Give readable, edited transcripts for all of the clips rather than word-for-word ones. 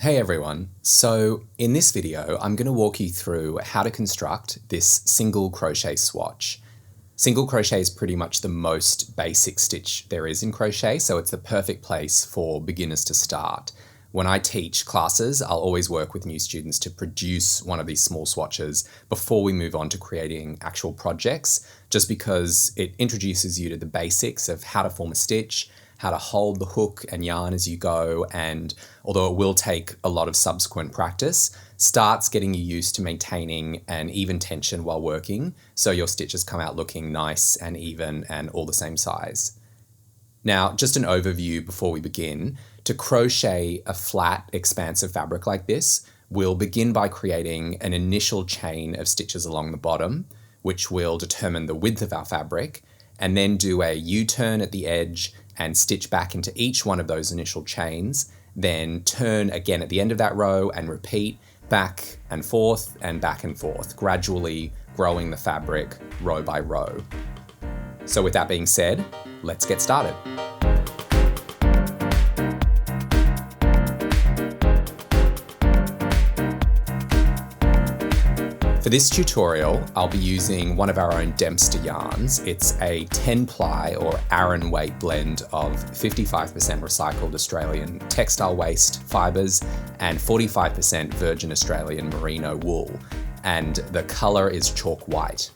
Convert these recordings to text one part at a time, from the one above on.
Hey everyone, so in this video I'm going to walk you through how to construct this single crochet swatch. Single crochet is pretty much the most basic stitch there is in crochet, so it's the perfect place for beginners to start. When I teach classes, I'll always work with new students to produce one of these small swatches before we move on to creating actual projects, just because it introduces you to the basics of how to form a stitch, how to hold the hook and yarn as you go, and although it will take a lot of subsequent practice, starts getting you used to maintaining an even tension while working, so your stitches come out looking nice and even and all the same size. Now, just an overview before we begin. To crochet a flat, expansive fabric like this, we'll begin by creating an initial chain of stitches along the bottom, which will determine the width of our fabric, and then do a U-turn at the edge and stitch back into each one of those initial chains, then turn again at the end of that row and repeat back and forth, gradually growing the fabric row by row. So with that being said, let's get started. For this tutorial, I'll be using one of our own Dempster yarns. It's a 10-ply or Aran weight blend of 55% recycled Australian textile waste fibres and 45% virgin Australian merino wool, and the colour is chalk white.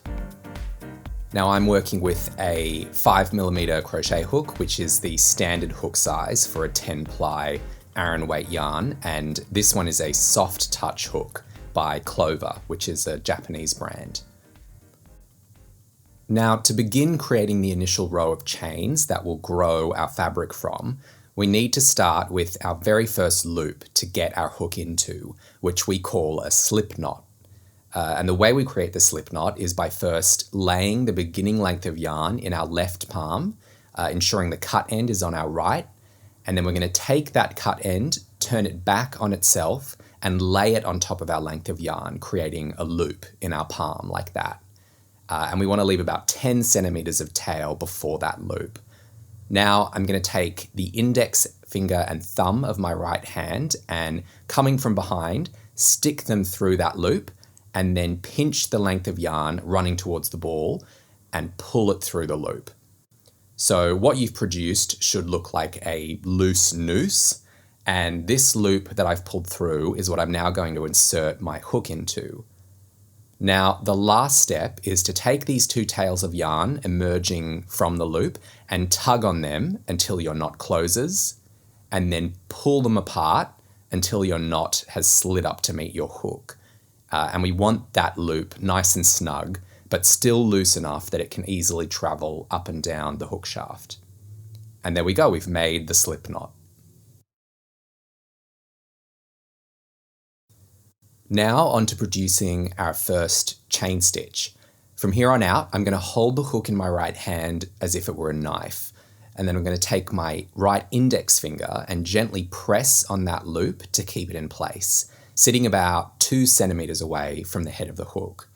Now I'm working with a 5mm crochet hook, which is the standard hook size for a 10-ply Aran weight yarn, and this one is a soft touch hook by Clover, which is a Japanese brand. Now, to begin creating the initial row of chains that will grow our fabric from, we need to start with our very first loop to get our hook into, which we call a slip knot. And the way we create the slip knot is by first laying the beginning length of yarn in our left palm, ensuring the cut end is on our right, and then we're going to take that cut end, turn it back on itself, and lay it on top of our length of yarn, creating a loop in our palm like that. And we want to leave about 10 centimeters of tail before that loop. Now I'm going to take the index finger and thumb of my right hand and, coming from behind, stick them through that loop and then pinch the length of yarn running towards the ball and pull it through the loop. So what you've produced should look like a loose noose, and this loop that I've pulled through is what I'm now going to insert my hook into. Now, the last step is to take these two tails of yarn emerging from the loop and tug on them until your knot closes, and then pull them apart until your knot has slid up to meet your hook. And we want that loop nice and snug, but still loose enough that it can easily travel up and down the hook shaft. And there we go, we've made the slip knot. Now on to producing our first chain stitch. From here on out, I'm going to hold the hook in my right hand as if it were a knife. And then I'm going to take my right index finger and gently press on that loop to keep it in place, sitting about 2 centimeters away from the head of the hook.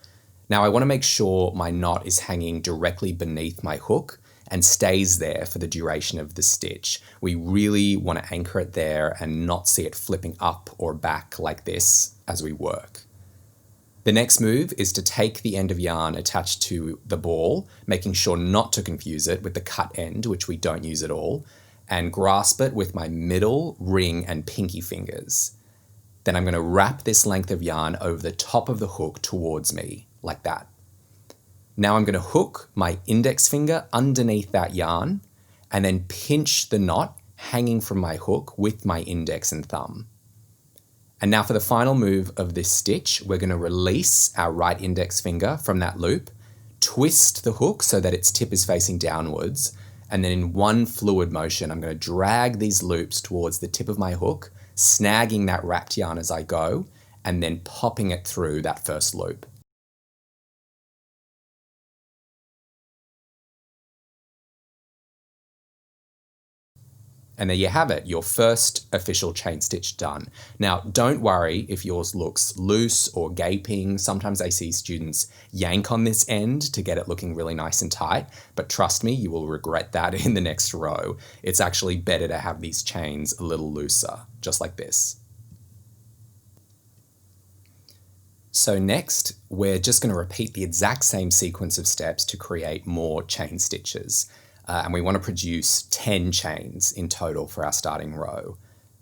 Now I want to make sure my knot is hanging directly beneath my hook and stays there for the duration of the stitch. We really want to anchor it there and not see it flipping up or back like this as we work. The next move is to take the end of yarn attached to the ball, making sure not to confuse it with the cut end, which we don't use at all, and grasp it with my middle, ring, and pinky fingers. Then I'm going to wrap this length of yarn over the top of the hook towards me, like that. Now I'm going to hook my index finger underneath that yarn and then pinch the knot hanging from my hook with my index and thumb. And now for the final move of this stitch, we're going to release our right index finger from that loop, twist the hook so that its tip is facing downwards, and then in one fluid motion, I'm going to drag these loops towards the tip of my hook, snagging that wrapped yarn as I go, and then popping it through that first loop. And there you have it, your first official chain stitch done. Now, don't worry if yours looks loose or gaping. Sometimes I see students yank on this end to get it looking really nice and tight, but trust me, you will regret that in the next row. It's actually better to have these chains a little looser, just like this. So next, we're just going to repeat the exact same sequence of steps to create more chain stitches. And we want to produce 10 chains in total for our starting row.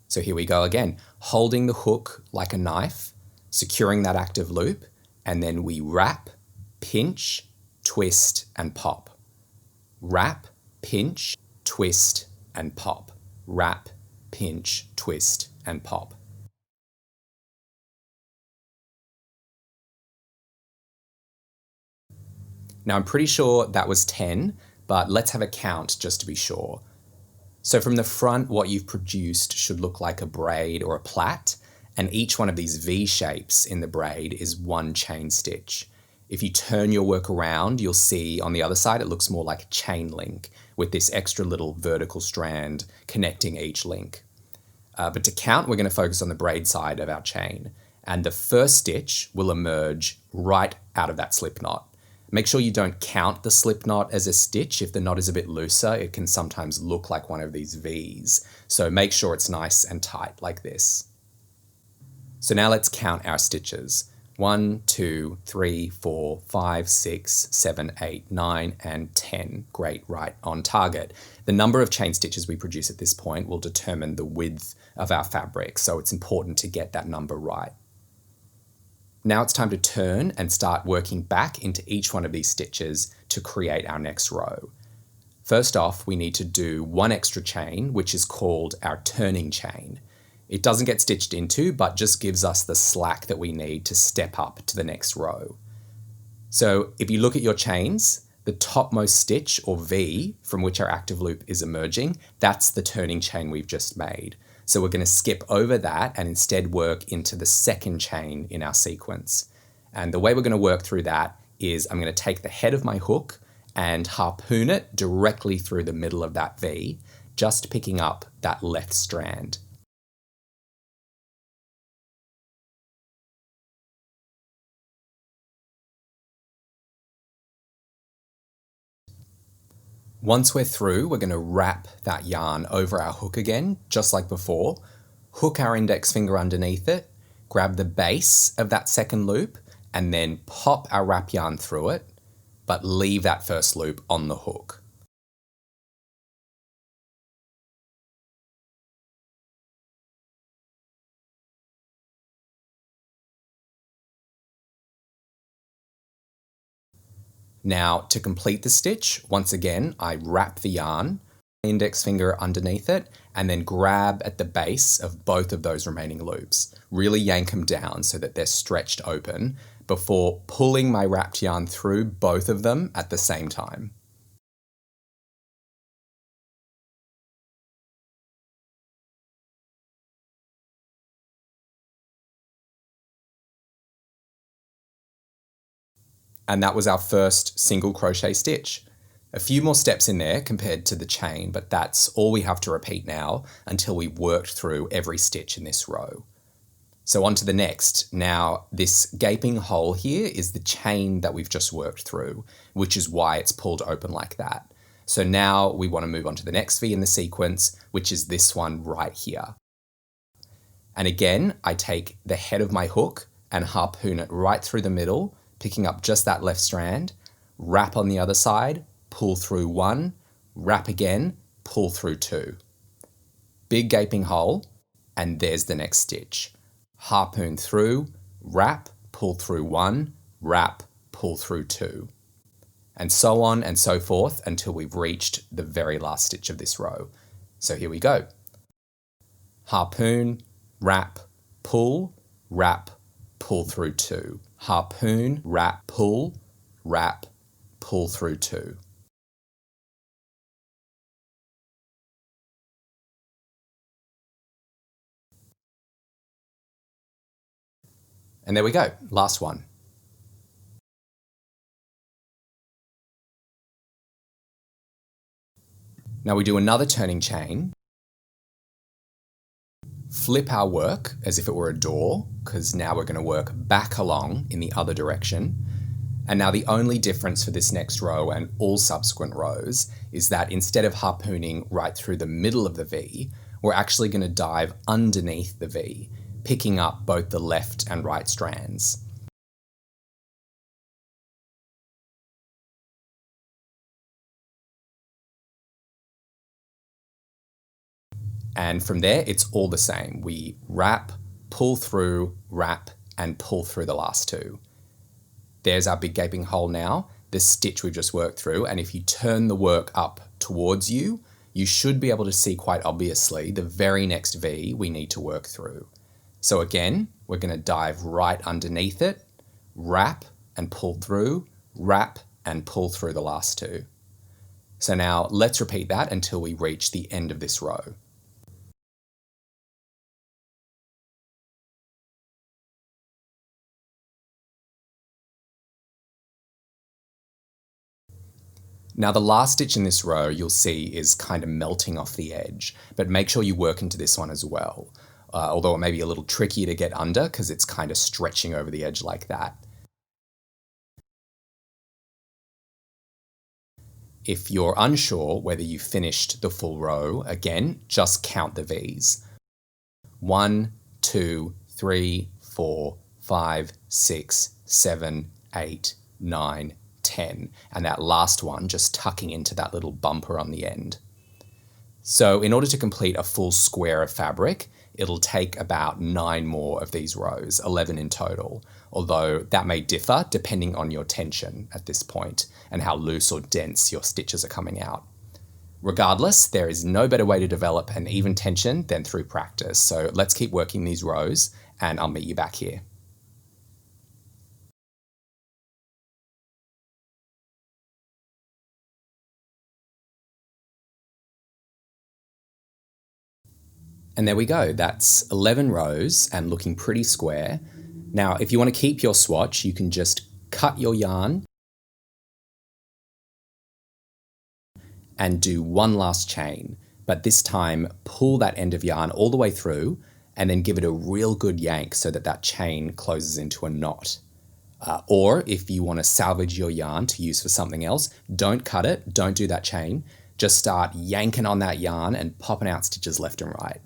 So here we go again, holding the hook like a knife, securing that active loop, and then we wrap, pinch, twist, and pop. Wrap, pinch, twist, and pop. Wrap, pinch, twist, and pop. Now I'm pretty sure that was 10, but let's have a count just to be sure. So from the front, what you've produced should look like a braid or a plait, and each one of these V shapes in the braid is one chain stitch. If you turn your work around, you'll see on the other side it looks more like a chain link with this extra little vertical strand connecting each link. But to count, we're going to focus on the braid side of our chain, and the first stitch will emerge right out of that slip knot. Make sure you don't count the slip knot as a stitch. If the knot is a bit looser, it can sometimes look like one of these V's. So make sure it's nice and tight like this. So now let's count our stitches. 1, 2, 3, 4, 5, 6, 7, 8, 9, and 10. Great, right on target. The number of chain stitches we produce at this point will determine the width of our fabric, so it's important to get that number right. Now it's time to turn and start working back into each one of these stitches to create our next row. First off, we need to do one extra chain, which is called our turning chain. It doesn't get stitched into, but just gives us the slack that we need to step up to the next row. So if you look at your chains, the topmost stitch, or V, from which our active loop is emerging, that's the turning chain we've just made. So we're going to skip over that and instead work into the second chain in our sequence. And the way we're going to work through that is I'm going to take the head of my hook and harpoon it directly through the middle of that V, just picking up that left strand. Once we're through, we're going to wrap that yarn over our hook again, just like before, hook our index finger underneath it, grab the base of that second loop, and then pop our wrap yarn through it, but leave that first loop on the hook. Now, to complete the stitch, once again, I wrap the yarn, index finger underneath it, and then grab at the base of both of those remaining loops. Really yank them down so that they're stretched open before pulling my wrapped yarn through both of them at the same time. And that was our first single crochet stitch. A few more steps in there compared to the chain, but that's all we have to repeat now until we've worked through every stitch in this row. So on to the next. Now, this gaping hole here is the chain that we've just worked through, which is why it's pulled open like that. So now we want to move on to the next V in the sequence, which is this one right here. And again, I take the head of my hook and harpoon it right through the middle, picking up just that left strand, wrap on the other side, pull through one, wrap again, pull through two. Big gaping hole, and there's the next stitch. Harpoon through, wrap, pull through one, wrap, pull through two. And so on and so forth until we've reached the very last stitch of this row. So here we go. Harpoon, wrap, pull, wrap, pull through two. Harpoon, wrap, pull, pull through two. And there we go, last one. Now we do another turning chain, flip our work as if it were a door, because now we're going to work back along in the other direction. And now the only difference for this next row and all subsequent rows is that instead of harpooning right through the middle of the V, we're actually going to dive underneath the V, picking up both the left and right strands. And from there, it's all the same. We wrap, pull through, wrap, and pull through the last two. There's our big gaping hole now, the stitch we've just worked through, and if you turn the work up towards you, you should be able to see quite obviously the very next V we need to work through. So again, we're going to dive right underneath it, wrap and pull through, wrap and pull through the last two. So now let's repeat that until we reach the end of this row. Now the last stitch in this row you'll see is kind of melting off the edge, but make sure you work into this one as well. Although it may be a little tricky to get under because it's kind of stretching over the edge like that. If you're unsure whether you finished the full row, again, just count the V's. 1, 2, 3, 4, 5, 6, 7, 8, 9, 10, and that last one just tucking into that little bumper on the end. So in order to complete a full square of fabric, it'll take about 9 more of these rows, 11 in total, although that may differ depending on your tension at this point and how loose or dense your stitches are coming out. Regardless, there is no better way to develop an even tension than through practice, so let's keep working these rows and I'll meet you back here. And there we go, that's 11 rows and looking pretty square. Now, if you want to keep your swatch, you can just cut your yarn and do one last chain, but this time pull that end of yarn all the way through and then give it a real good yank so that that chain closes into a knot. Or if you want to salvage your yarn to use for something else, don't cut it, don't do that chain, just start yanking on that yarn and popping out stitches left and right.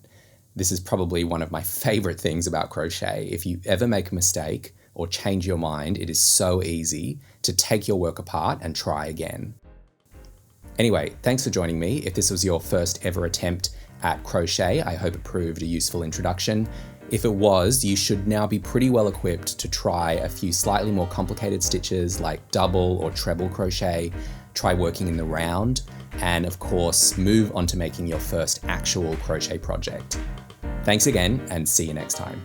This is probably one of my favorite things about crochet. If you ever make a mistake or change your mind, it is so easy to take your work apart and try again. Anyway, thanks for joining me. If this was your first ever attempt at crochet, I hope it proved a useful introduction. If it was, you should now be pretty well equipped to try a few slightly more complicated stitches like double or treble crochet, try working in the round, and of course, move on to making your first actual crochet project. Thanks again, and see you next time.